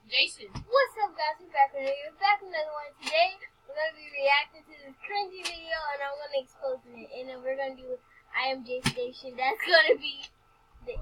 Jason. What's up, guys? We're back with another one. Today, we're going to be reacting to this cringy video, and I'm going to expose it. And then we're going to do IMJ Station. That's going to be the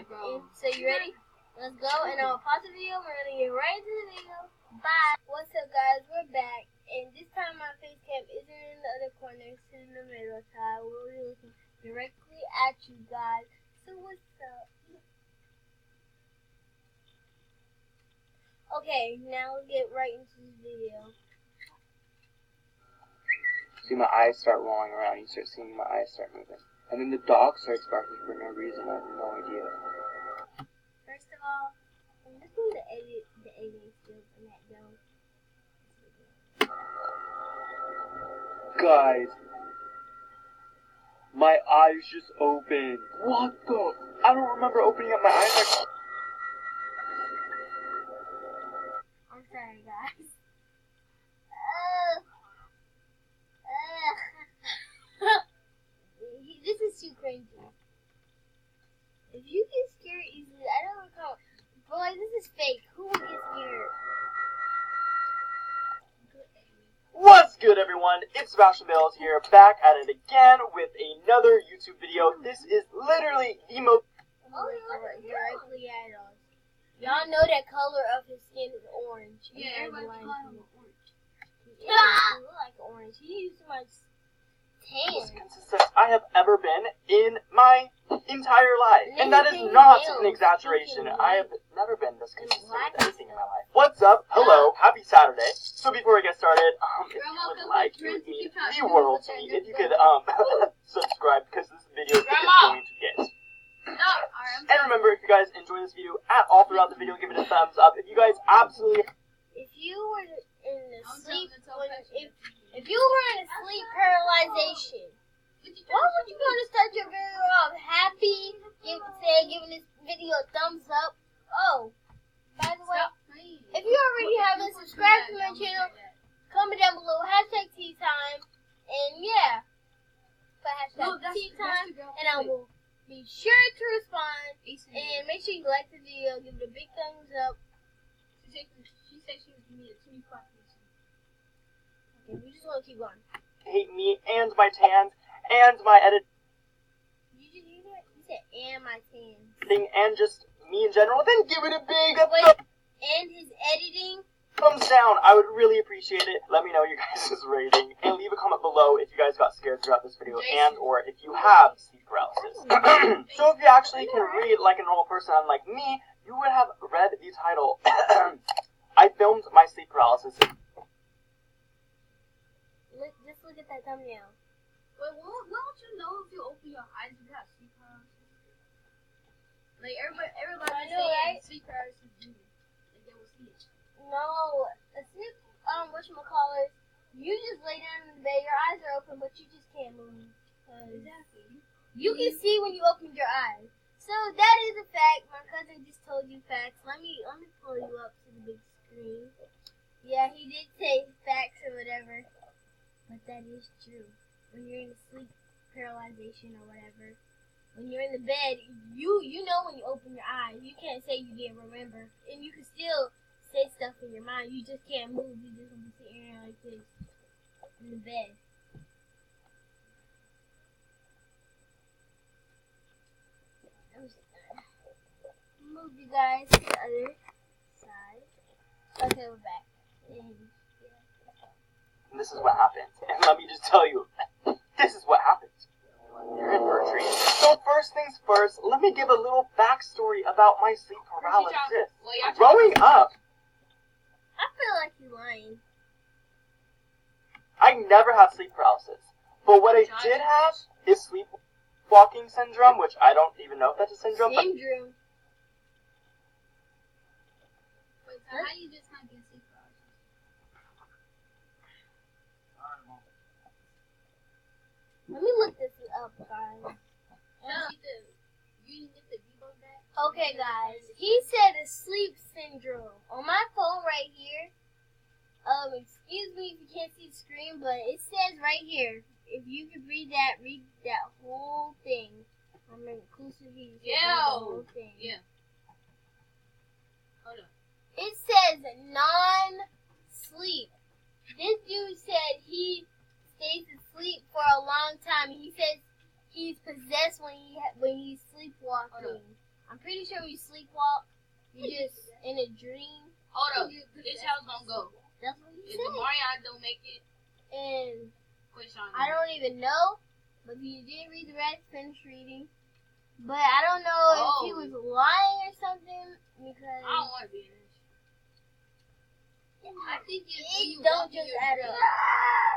bro. So, you ready? Let's go, and I'll pause the video. We're going to get right into the video. Bye. What's up, guys? We're back. And this time, my face cam isn't in the other corner. It's in the middle. So I will be looking directly at you guys. So, what's up? Okay, now we'll get right into the video. See my eyes start rolling around, you start seeing my eyes start moving. And then the dog starts barking for no reason, I have no idea. First of all, I'm just going to edit the editing skills in that dog. Guys, my eyes just opened. What the? I don't remember opening up my eyes like... I'm sorry, guys. This is too cringy. If you get scared easily, I don't recall. Boy, this is fake. Who would get scared? What's good, everyone? It's Sebastian Bales here, back at it again with another YouTube video. This is literally the most... Directly at us. Y'all know that color of his skin is orange. Yeah, everybody call him orange. Yeah, he look like orange. He used too much tan. consistent I have ever been in my entire life. And that is not an exaggeration. I have never been this consistent with anything in my life. What's up? Hello. Happy Saturday. So before we get started, if you would like, it would mean the world to me if you could subscribe, because this video is going to get. And remember, if you guys enjoy this video at all throughout the video, give it a thumbs up. If you guys absolutely... If you were in a sleep... If you were in a sleep paralyzation, why would you want to start your video off happy, giving this video a thumbs up? Oh, by the way, if you already haven't subscribed to my channel, comment down below, hashtag tea time, and yeah, put hashtag tea time, and I will be sure to respond, and make sure you like the video, give it a big thumbs up. She said she was giving me a 25%. Okay, we just want to keep going. Hate me and my tans and my edit. Did you hear that? You said and my tan. And just me in general, then give it a big and his editing. thumbs down. I would really appreciate it. Let me know your guys' rating and leave a comment below if you guys got scared throughout this video and or if you have sleep paralysis. So if you actually can read like a normal person unlike me, you would have read the title. I filmed my sleep paralysis. Just look at that thumbnail. Wait, won't you know if you open your eyes you have sleep paralysis? Like everybody know, right? Sleep paralysis is like they will see it. No, a sleep whatchamacallit, you just lay down in the bed, your eyes are open, but you just can't move. Exactly. You can see when you open your eyes. So that is a fact. My cousin just told you facts. Let me pull you up to the big screen. Yeah, he did say facts or whatever. But that is true. When you're in a sleep paralyzation or whatever, when you're in the bed, you know when you open your eyes. You can't say you didn't remember. And you can still say stuff in your mind. You just can't move. You just want to sit here like this in the bed. Move you guys to the other side. Okay, we're back. And this is what happens. And let me just tell you, this is what happens. You're in for a treat. So first things first, let me give a little backstory about my sleep paralysis. Growing up, I feel like you're lying. I never had sleep paralysis. But what I did have is sleepwalking syndrome, which I don't even know if that's a syndrome. Syndrome. Wait, so how you just not get sleep paralysis? Let me look this up, guys. Okay, guys. He said a sleep syndrome. On my phone right here. Excuse me if you can't see the screen, but it says right here. If you could read that whole thing. I'm inclusive. The whole thing. Yeah. Hold on. It time. He says he's possessed when he's sleepwalking. I'm pretty sure when you sleepwalk, you're just in a dream. Hold up. This how it's gonna go. That's what he If said. the Mariana don't make it, And quit Sean. I don't even know, but you did read the rest, finish reading. But I don't know if he was lying or something because I don't want to be in this. I think it don't just add up.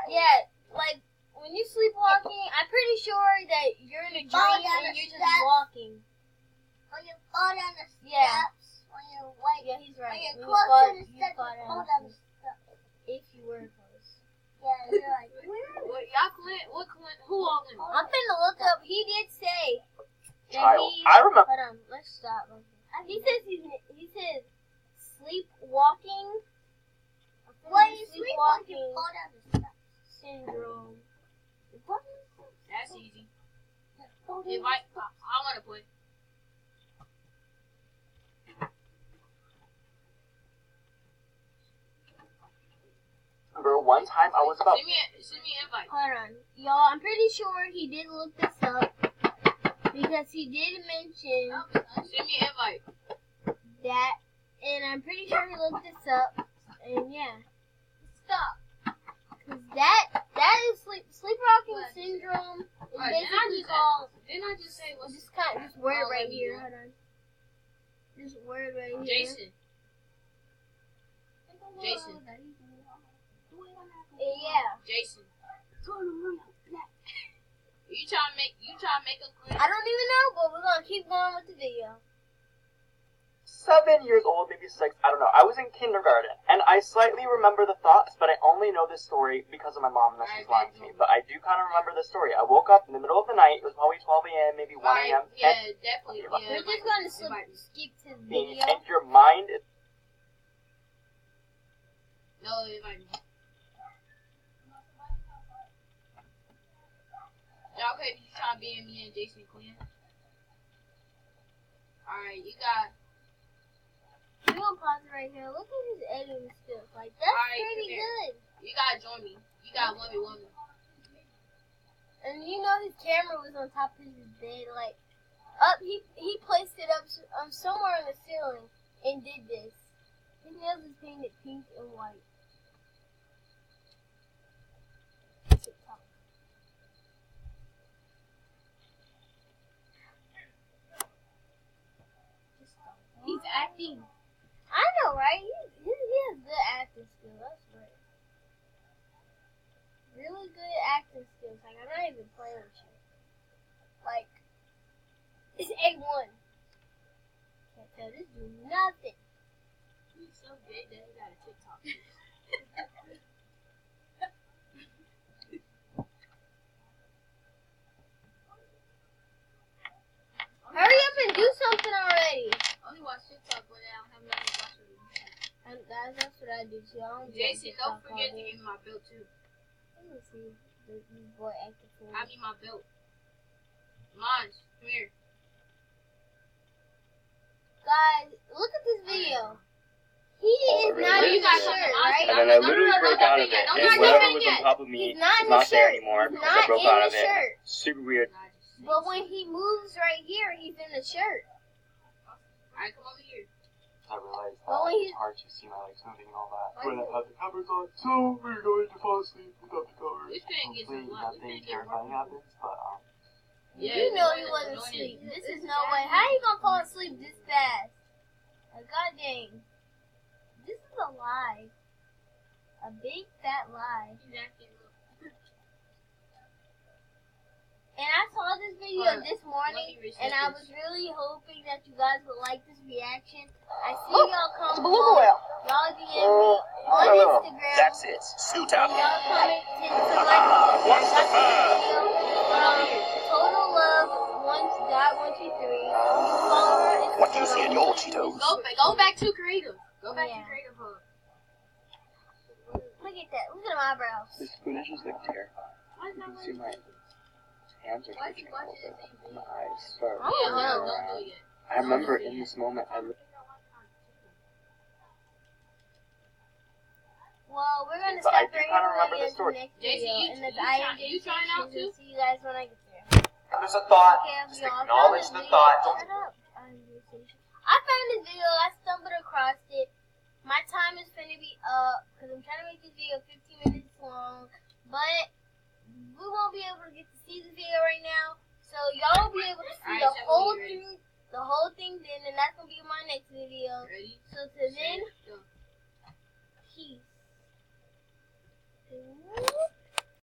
Yeah, like when you're sleepwalking, I'm pretty sure that you're in a dream and you're just walking. When you fall down the steps, Yeah. when you're white, Yeah, he's right. when you're When close fall- to the steps, fall you fall down down the steps. if you were close. Yeah, you're like, where? What y'all Clint? What Clint? Who all in? I'm finna look up. He did say that Child. he. I remember. Hold on, let's stop. He says sleepwalking. When you sleepwalk, you fall down the steps. Syndrome. That's easy. If I want to play. Remember one time I was about. Send me an invite. Hold on, y'all. I'm pretty sure he did look this up because he did mention Send me an invite. that, and I'm pretty sure he looked this up. And yeah, Stop. cause that is sleepwalking syndrome. Is Alright, basically called. Didn't I just say what's This word Oh, right let me here. do it. Hold on. This word right here. Jason? Jason. Yeah. Jason. You trying to make a Clint? I don't even know, but we're gonna keep going with the video. 7 years old, maybe 6, I don't know. I was in kindergarten, and I slightly remember the thoughts, but I only know this story because of my mom, unless she's lying to me. But I do kind of remember the story. I woke up in the middle of the night. It was probably 12 a.m., maybe 1 a.m. Yeah, definitely. Yeah, We're just gonna skip to the video. And your mind is... No, invite me. Y'all okay if you trying to be in me and Jason Quinn? Alright, you got... We're gonna pause it right here. Look at his editing skills. Like, that's Alright, pretty come here. good. You gotta join me. You gotta 1v1 me. And you know his camera was on top of his bed, like up. He placed it up somewhere on the ceiling and did this. His nails is painted pink and white. He's acting. I know, right? He has good acting skills. That's right. Really good acting skills. Like, I'm not even playing with you. Like, it's A1. Can't tell this dude nothing. He's so good that he got a TikTok. Hurry up and do something already. I only watch TikTok, but I don't have nothing to watch with you. And that's what I do too. I don't do Jason, don't TikTok forget all to day. give me my belt too. Let me see. This boy acting fool. I need my belt. Mine, come here. Guys, look at this video. He is really not is? in the shirt, right? And then I literally broke out of it, Don't and start whatever jumping was yet. on top of me He's not is in the not there shirt. anymore He's because I not broke in out the of it. shirt. Super weird. But when he moves right here, he's in the shirt. Alright, come over here. I realized Well, that he's- it's hard to see my legs moving and all that. Why When I is it- have the covers on, so we're going to fall asleep without the covers. This thing gets a Hopefully lot. This nothing thing get terrifying worse. happens, but Yeah, You know he join it, wasn't join asleep. it. This is no way. How you gonna fall asleep this fast? Like, god dang. This is a lie. A big fat lie. He's acting. And I saw this video Alright, this morning, let me reset and I this. was really hoping that you guys would like this reaction. I see y'all it's a comment. beluga whale. Y'all DM me on Instagram. That's it. Suit And up. y'all comment to like What's the fun? Total Love 1.123. Follow her Instagram. What do you see in your Cheetos? Go back to creative. Go back Yeah. to creative hub. Look at that. Look at my eyebrows. This footage is like terrifying. Why is You that can see my hands are Why is he twitching a watching little the bit. same My video? eyes start Oh, Yeah, wow. don't do around. it yet. I remember in this moment, Well, we're gonna gonna But I stop do right kind of here remember when the I story. get to the next JC, video, you- and that's you I try- am you trying out too? See you guys when I get there. There's a thought. Okay, Just y'all. acknowledge the thought. Don't Shut up. I found this video. I stumbled across it. My time is finna be up because I'm trying to make this video 15 minutes long, but we won't be able to get to see the video right now. So y'all will be able to see Alright, so the whole thing then, and that's gonna be my next video. Ready? So to then, Go. peace.